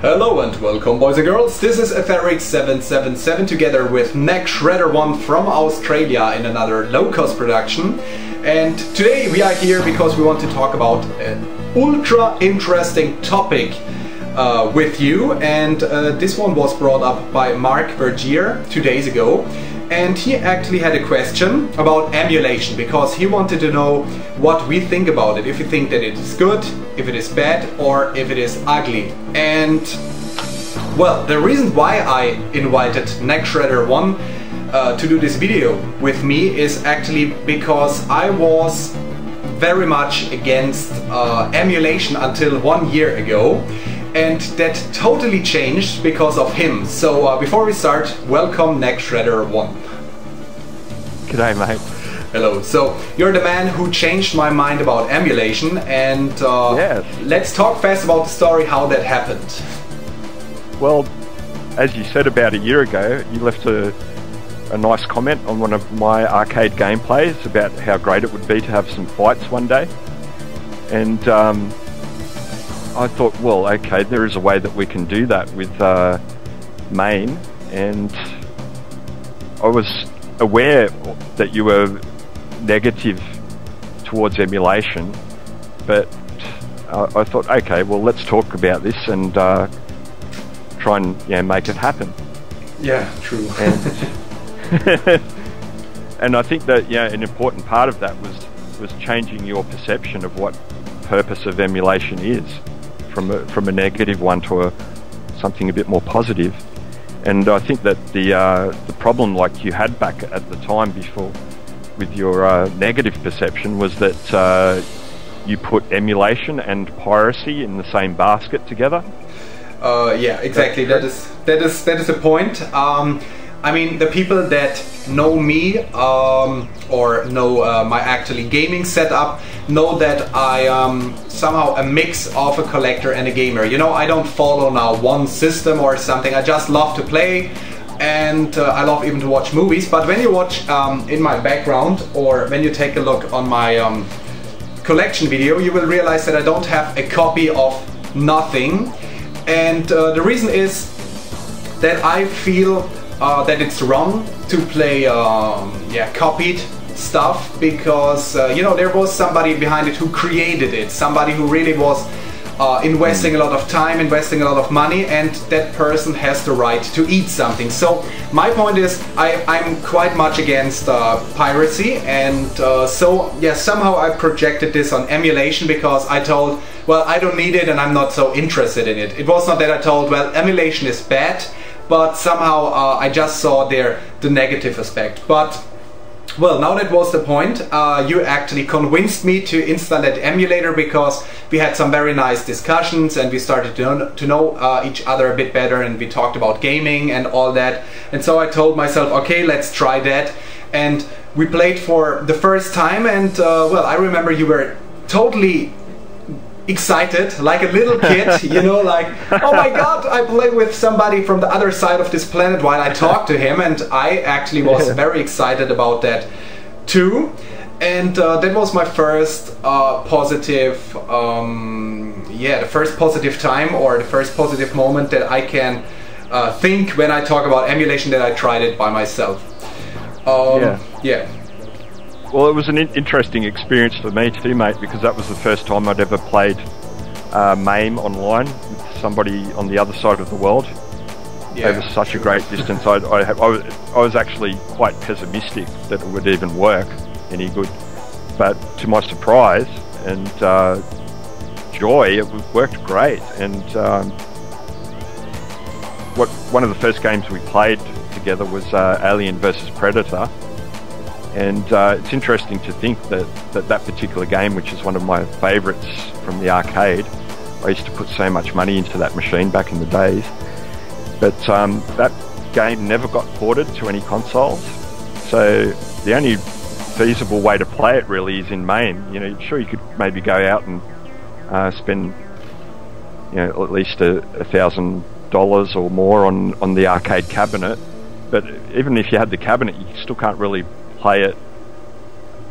Hello and welcome, boys and girls. This is Etheric777 together with Neck Shredder 1 from Australia in another low-cost production. And today we are here because we want to talk about an ultra interesting topic with you. And this one was brought up by Mark Bergier 2 days ago. And he actually had a question about emulation because he wanted to know what we think about it. If you think that it is good, if it is bad, or if it is ugly. And well, the reason why I invited Neck Shredder 1 to do this video with me is actually because I was very much against emulation until 1 year ago. And that totally changed because of him. So before we start, welcome Neck Shredder 1. G'day, mate. Hello. So you're the man who changed my mind about emulation, and yes. Let's talk fast about the story, how that happened. Well, as you said about a year ago, you left a nice comment on one of my arcade gameplays about how great it would be to have some fights one day. And I thought, well, okay, there is a way that we can do that with MAME, and I was aware that you were negative towards emulation, but I thought, okay, well, let's talk about this and try and make it happen. Yeah, true. And, and I think that an important part of that was changing your perception of what purpose of emulation is, from a negative one to something a bit more positive. And I think that the problem, like you had back at the time before with your negative perception, was that you put emulation and piracy in the same basket together. Yeah, exactly. That is the point. I mean, the people that know me or know my actually gaming setup know that I am somehow a mix of a collector and a gamer. You know, I don't follow now one system or something. I just love to play, and I love even to watch movies. But when you watch in my background, or when you take a look on my collection video, you will realize that I don't have a copy of nothing. And the reason is that I feel that it's wrong to play copied stuff, because you know, there was somebody behind it who created it, somebody who really was investing a lot of time, investing a lot of money, and that person has the right to eat something. So my point is, I'm quite much against piracy, and so yeah, somehow I projected this on emulation because I told, well, I don't need it and I'm not so interested in it. It was not that I told, well, emulation is bad, but somehow I just saw there the negative aspect. But well, now that was the point. You actually convinced me to install that emulator because we had some very nice discussions and we started to know each other a bit better, and we talked about gaming and all that. And so I told myself, okay, let's try that. And we played for the first time, and well, I remember you were totally excited, like a little kid, you know, like, oh my god, I play with somebody from the other side of this planet while I talk to him. And I actually was very excited about that too. And that was my first positive, the first positive time, or the first positive moment that I can think when I talk about emulation, that I tried it by myself. Yeah. Well, it was an interesting experience for me too, mate, because that was the first time I'd ever played MAME online with somebody on the other side of the world over such a great distance. I was actually quite pessimistic that it would even work any good, but to my surprise and joy, it worked great. And one of the first games we played together was Alien vs Predator. And it's interesting to think that particular game, which is one of my favourites from the arcade, I used to put so much money into that machine back in the days, but that game never got ported to any consoles. So the only feasible way to play it really is in MAME. You know, sure, you could maybe go out and spend, you know, at least $1,000 or more on the arcade cabinet, but even if you had the cabinet, you still can't really play it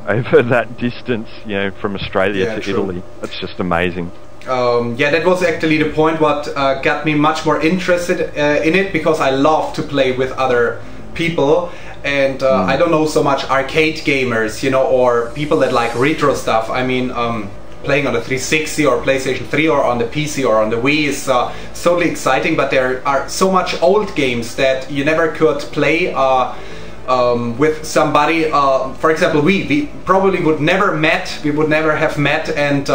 over that distance, you know, from Australia to Italy. That's just amazing. yeah, that was actually the point what got me much more interested in it, because I love to play with other people. And I don't know so much arcade gamers, you know, or people that like retro stuff. I mean, playing on the 360 or PlayStation 3 or on the PC or on the Wii is totally exciting, but there are so much old games that you never could play with somebody. For example, we probably would never have met and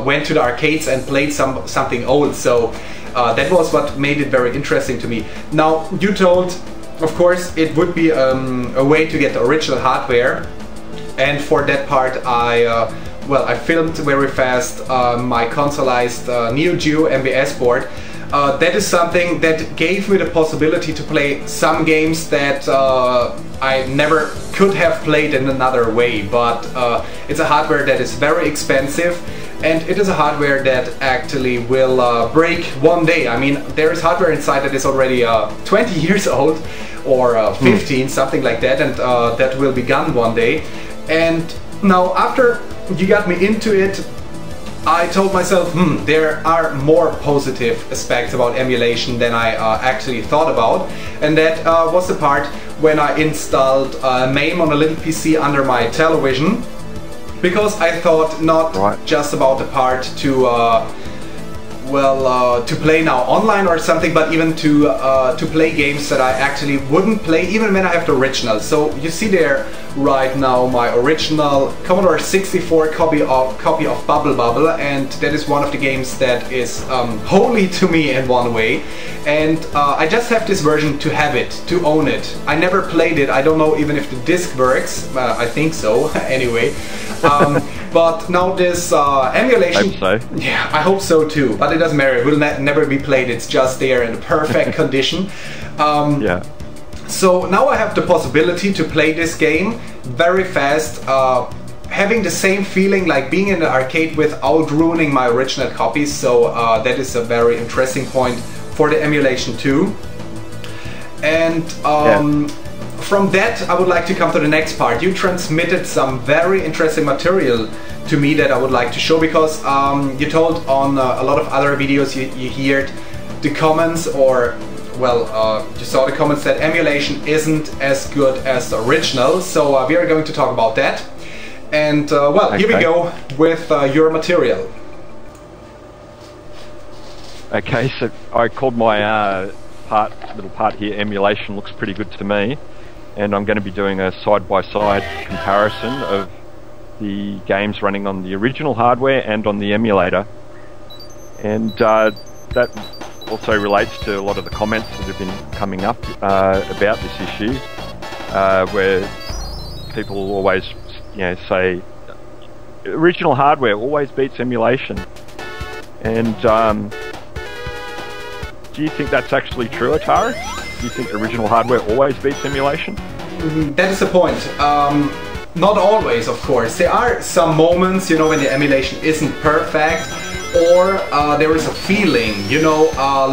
went to the arcades and played something old. So that was what made it very interesting to me. Now, you told, of course, it would be a way to get the original hardware, and for that part I filmed very fast my consoleized Neo Geo MBS board. That is something that gave me the possibility to play some games that I never could have played in another way, but it's a hardware that is very expensive, and it is a hardware that actually will break one day. I mean, there is hardware inside that is already 20 years old, or 15, something like that, and that will be gone one day. And now, after you got me into it, I told myself, there are more positive aspects about emulation than I actually thought about, and that was the part when I installed MAME on a little PC under my television, because I thought not just about the part to to play now online or something, but even to play games that I actually wouldn't play even when I have the original. So you see there right now my original Commodore 64 copy of Bubble Bubble, and that is one of the games that is holy to me in one way. And I just have this version to have it, to own it. I never played it. I don't know even if the disc works. I think so. Anyway. But now this emulation, I hope so. Yeah, I hope so too, but it doesn't matter, it will never be played, it's just there in perfect condition. Yeah. So now I have the possibility to play this game very fast, having the same feeling like being in the arcade without ruining my original copies, so that is a very interesting point for the emulation too. And from that, I would like to come to the next part. You transmitted some very interesting material to me that I would like to show, because you told on a lot of other videos you heard the comments, or well, you saw the comments that emulation isn't as good as the original. So we are going to talk about that. And well, here we go with your material. Okay, so I called my little part here, emulation looks pretty good to me. And I'm going to be doing a side-by-side comparison of the games running on the original hardware and on the emulator. And that also relates to a lot of the comments that have been coming up about this issue, where people always, say original hardware always beats emulation. And do you think that's actually true, Atari? Do you think original hardware always beats emulation? That is the point. Not always, of course. There are some moments, when the emulation isn't perfect, or there is a feeling,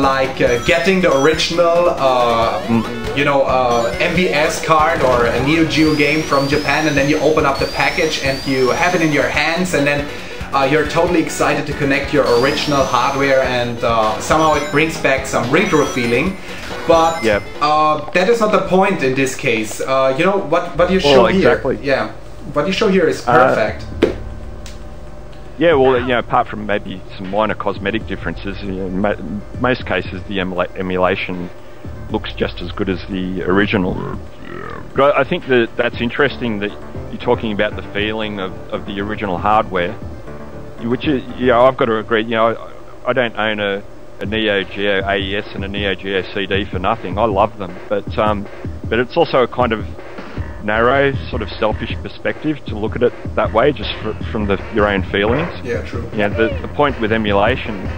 like getting the original, MVS card or a Neo Geo game from Japan, and then you open up the package and you have it in your hands, and then you're totally excited to connect your original hardware, and somehow it brings back some retro feeling. But that is not the point in this case. What you show here, what you show here is perfect. Yeah, well, apart from maybe some minor cosmetic differences, in most cases the emulation looks just as good as the original. But I think that's interesting that you're talking about the feeling of the original hardware, which is, I've got to agree. I don't own a Neo Geo AES and a Neo Geo CD for nothing. I love them, but it's also a kind of narrow, sort of selfish perspective to look at it that way, just from your own feelings. Yeah, true. The point with emulation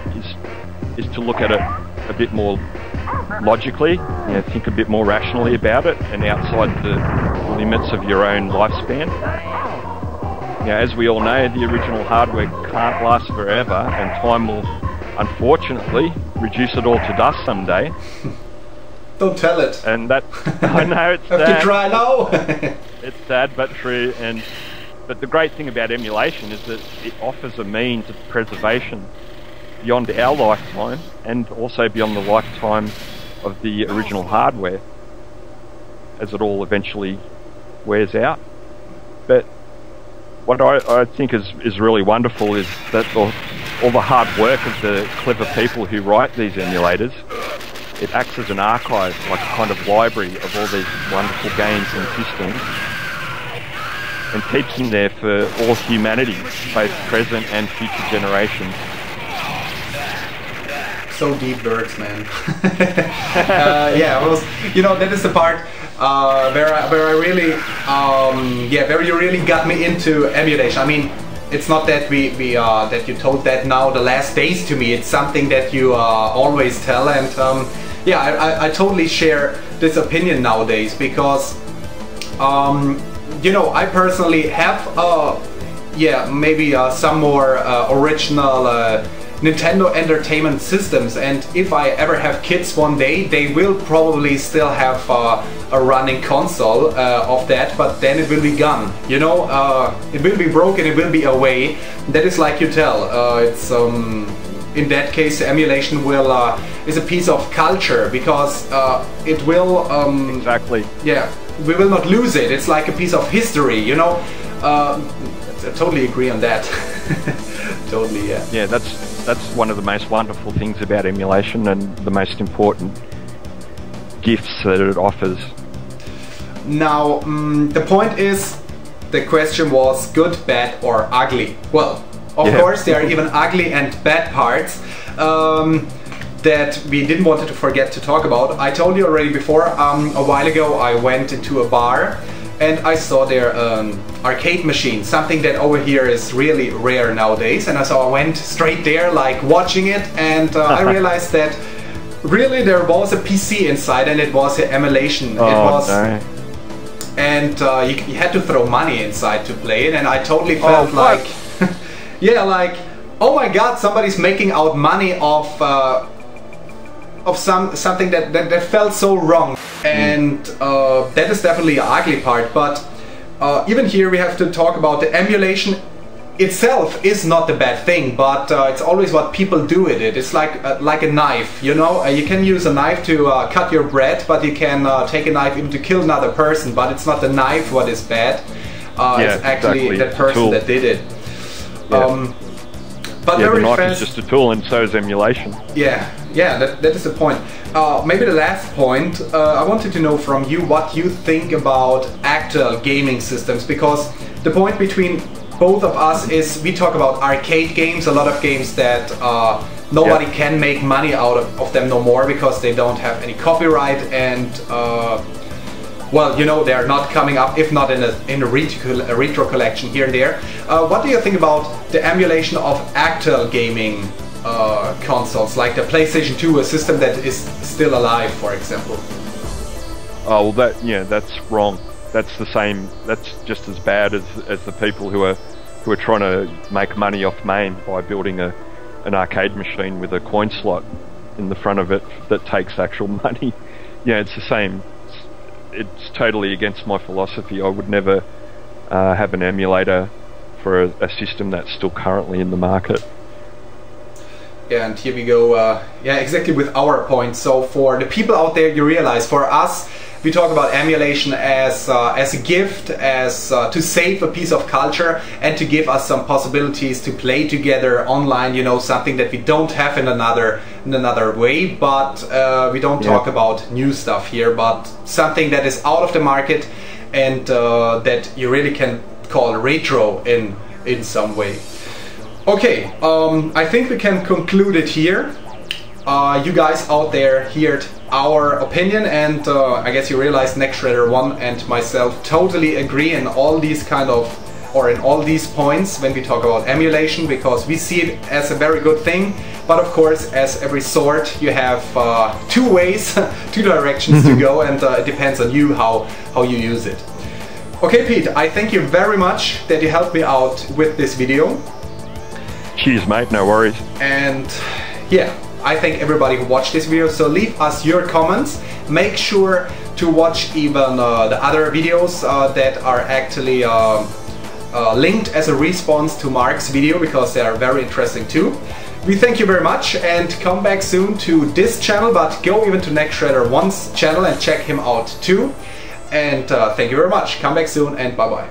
is to look at it a bit more logically, think a bit more rationally about it, and outside the limits of your own lifespan. As we all know, the original hardware can't last forever, and time will, unfortunately, reduce it all to dust someday. Don't tell it. And that, I know it's sad. Have to try now. It's sad but true. But the great thing about emulation is that it offers a means of preservation. beyond our lifetime and also beyond the lifetime of the original hardware, as it all eventually wears out. But what I think is really wonderful is that all the hard work of the clever people who write these emulators, it acts as an archive, like a kind of library of all these wonderful games and systems, and keeps them there for all humanity, both present and future generations. So deep words, man. Yeah, well, you know, that is the part where I really, yeah, where you really got me into emulation. I mean, it's not that that you told that now the last days to me. It's something that you always tell, and yeah, I totally share this opinion nowadays, because you know, I personally have yeah, maybe some more original Nintendo Entertainment Systems, and if I ever have kids one day, they will probably still have a running console of that, but then it will be gone, you know, it will be broken, it will be away. That is like you tell, it's in that case emulation will is a piece of culture, because it will exactly, yeah, we will not lose it. It's like a piece of history, you know. I totally agree on that. Totally, yeah. Yeah, that's one of the most wonderful things about emulation, and the most important gifts that it offers. Now, the point is, the question was good, bad or ugly. Well, of course there are even ugly and bad parts that we didn't want to forget to talk about. I told you already before, a while ago I went into a bar and I saw their arcade machine, something that over here is really rare nowadays, and I went straight there, like watching it, and I realized that really there was a PC inside, and it was an emulation. Oh, it was, no. And you had to throw money inside to play it, and I totally felt like, yeah, like, oh my god, somebody's making out money of something that felt so wrong. And that is definitely an ugly part, but even here we have to talk about the emulation itself is not the bad thing, but it's always what people do with it. It's like a knife, you know. You can use a knife to cut your bread, but you can take a knife even to kill another person, but it's not the knife what is bad. Yeah, it's actually exactly. that person that did it. Yeah. But yeah, very the knife fast, is just a tool, and so is emulation. Yeah, that is the point. Maybe the last point, I wanted to know from you what you think about actual gaming systems, because the point between both of us is we talk about arcade games, a lot of games that nobody can make money out of them no more, because they don't have any copyright, and well, you know, they're not coming up, if not in a retro collection here and there. What do you think about the emulation of actual gaming consoles, like the PlayStation 2, a system that is still alive, for example? Oh, well, that's wrong. That's the same. That's just as bad as the people who are trying to make money off MAME by building an arcade machine with a coin slot in the front of it that takes actual money. Yeah, it's the same. It's totally against my philosophy. I would never have an emulator for a system that's still currently in the market. Yeah, and here we go, yeah, exactly with our point. So for the people out there, you realize, for us, we talk about emulation as a gift, as to save a piece of culture and to give us some possibilities to play together online, you know, something that we don't have in another way. But we don't talk about new stuff here, but something that is out of the market and that you really can call retro in some way. Okay, I think we can conclude it here. You guys out there heard our opinion, and I guess you realized Next Shredder 1 and myself totally agree in all these kind of, or in all these points when we talk about emulation, because we see it as a very good thing, but of course, as every sword, you have two ways, two directions to go, and it depends on you how you use it. Okay, Pete, I thank you very much that you helped me out with this video. Cheers, mate, no worries. And yeah, I thank everybody who watched this video, so leave us your comments. Make sure to watch even the other videos that are actually linked as a response to Mark's video, because they are very interesting too. we thank you very much and come back soon to this channel, but go even to NextShredder1's channel and check him out too. And thank you very much. Come back soon and bye bye.